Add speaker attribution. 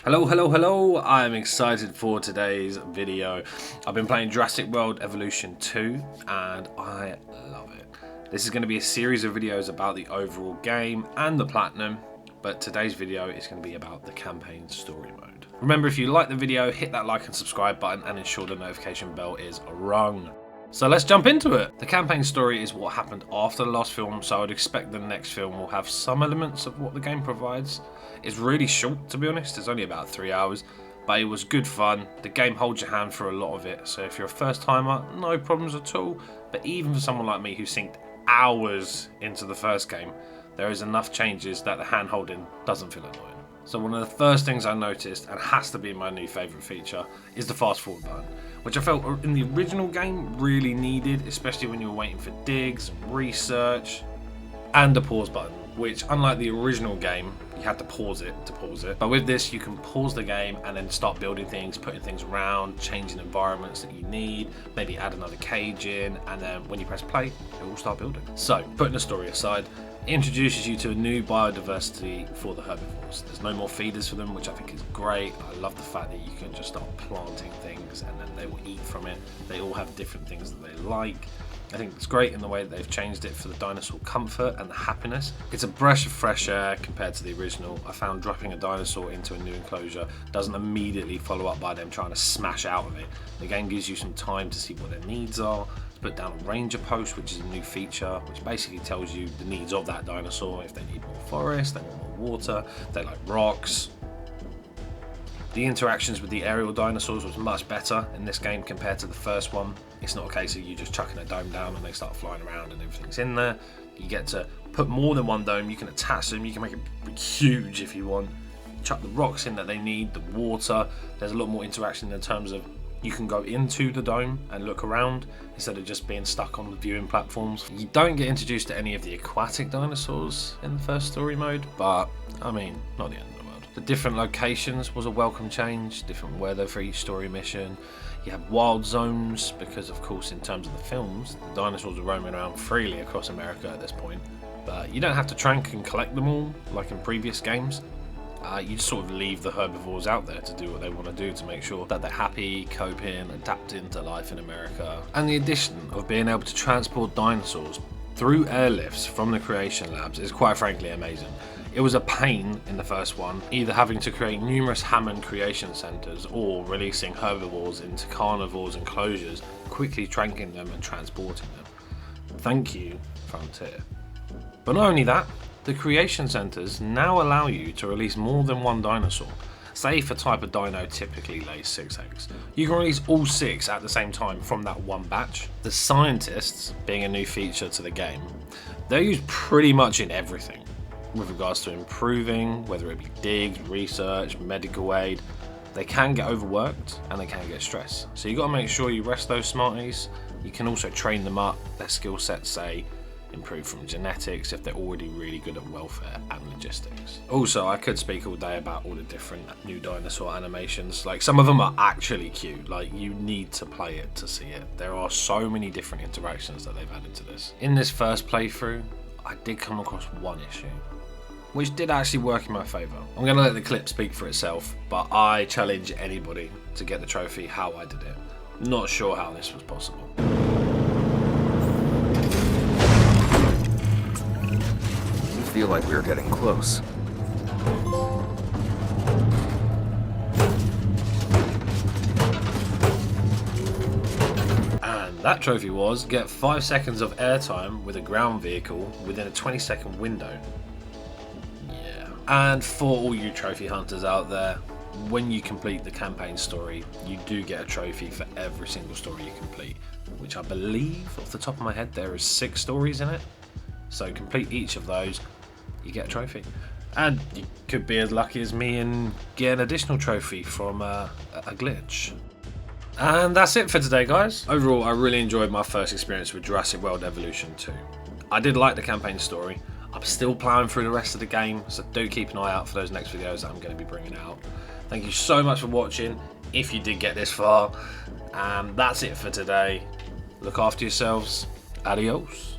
Speaker 1: Hello, I'm excited for today's video. I've been playing Jurassic World Evolution 2 and I love it. This is going to be a series of videos about the overall game and the platinum, but today's video is going to be about the campaign story mode. Remember, if you like the video, hit that like and subscribe button and ensure the notification bell is rung. So let's jump into it. The campaign story is what happened after the last film, so I'd expect the next film will have some elements of what the game provides. It's really short, to be honest. It's only about 3 hours, but it was good fun. The game holds your hand for a lot of it, so if you're a first timer, no problems at all. But even for someone like me who synced hours into the first game, there is enough changes that the hand holding doesn't feel annoying. So one of the first things I noticed, and has to be my new favourite feature, is the fast forward button, which I felt in the original game really needed, especially when you were waiting for digs, research, and the pause button, which unlike the original game, you had to pause it. But with this, you can pause the game and then start building things, putting things around, changing environments that you need, maybe add another cage in, and then when you press play, it will start building. So, putting the story aside, it introduces you to a new biodiversity for the herbivores. There's no more feeders for them, which I think is great. I love the fact that you can just start planting things and then they will eat from it. They all have different things that they like. I think it's great in the way that they've changed it for the dinosaur comfort and the happiness. It's a breath of fresh air compared to the original. I found dropping a dinosaur into a new enclosure doesn't immediately follow up by them trying to smash out of it. The game gives you some time to see what their needs are, to put down a ranger post, which is a new feature, which basically tells you the needs of that dinosaur. If they need more forest, they want more water, they like rocks. The interactions with the aerial dinosaurs was much better in this game compared to the first one. It's not a case of you just chucking a dome down and they start flying around and everything's in there. You get to put more than one dome, you can attach them, you can make it huge if you want. Chuck the rocks in that they need, the water. There's a lot more interaction in terms of you can go into the dome and look around instead of just being stuck on the viewing platforms. You don't get introduced to any of the aquatic dinosaurs in the first story mode, but I mean, not the end of the world. The different locations was a welcome change, different weather for each story mission. You have wild zones because, of course, in terms of the films, the dinosaurs are roaming around freely across America at this point. But you don't have to trank and collect them all like in previous games. You just sort of leave the herbivores out there to do what they want to do to make sure that they're happy, coping, adapting to life in America. And the addition of being able to transport dinosaurs through airlifts from the creation labs is quite frankly amazing. It was a pain in the first one, either having to create numerous NASHMAN creation centres or releasing herbivores into carnivores' enclosures, quickly tranking them and transporting them. Thank you, Frontier. But not only that, the creation centres now allow you to release more than one dinosaur. Say if a type of dino typically lays 6 eggs, you can release all 6 at the same time from that one batch. The scientists, being a new feature to the game, they're used pretty much in everything with regards to improving, whether it be digs, research, medical aid. They can get overworked and they can get stressed. So you got to make sure you rest those smarties. You can also train them up, their skill sets, say, improve from genetics if they're already really good at welfare and logistics. Also, I could speak all day about all the different new dinosaur animations. Like, some of them are actually cute. Like, you need to play it to see it. There are so many different interactions that they've added to this. In this first playthrough, I did come across one issue, which did actually work in my favour. I'm going to let the clip speak for itself, but I challenge anybody to get the trophy how I did it. Not sure how this was possible.
Speaker 2: I feel like we're getting close.
Speaker 1: And that trophy was get 5 seconds of airtime with a ground vehicle within a 20-second window. Yeah. And for all you trophy hunters out there, when you complete the campaign story, you do get a trophy for every single story you complete, which I believe, off the top of my head, there is 6 stories in it. So complete each of those, you get a trophy. And you could be as lucky as me and get an additional trophy from a glitch. And that's it for today, guys. Overall, I really enjoyed my first experience with Jurassic World Evolution 2. I did like the campaign story. I'm still plowing through the rest of the game, so do keep an eye out for those next videos that I'm going to be bringing out. Thank you so much for watching, if you did get this far. That's it for today. Look after yourselves. Adios.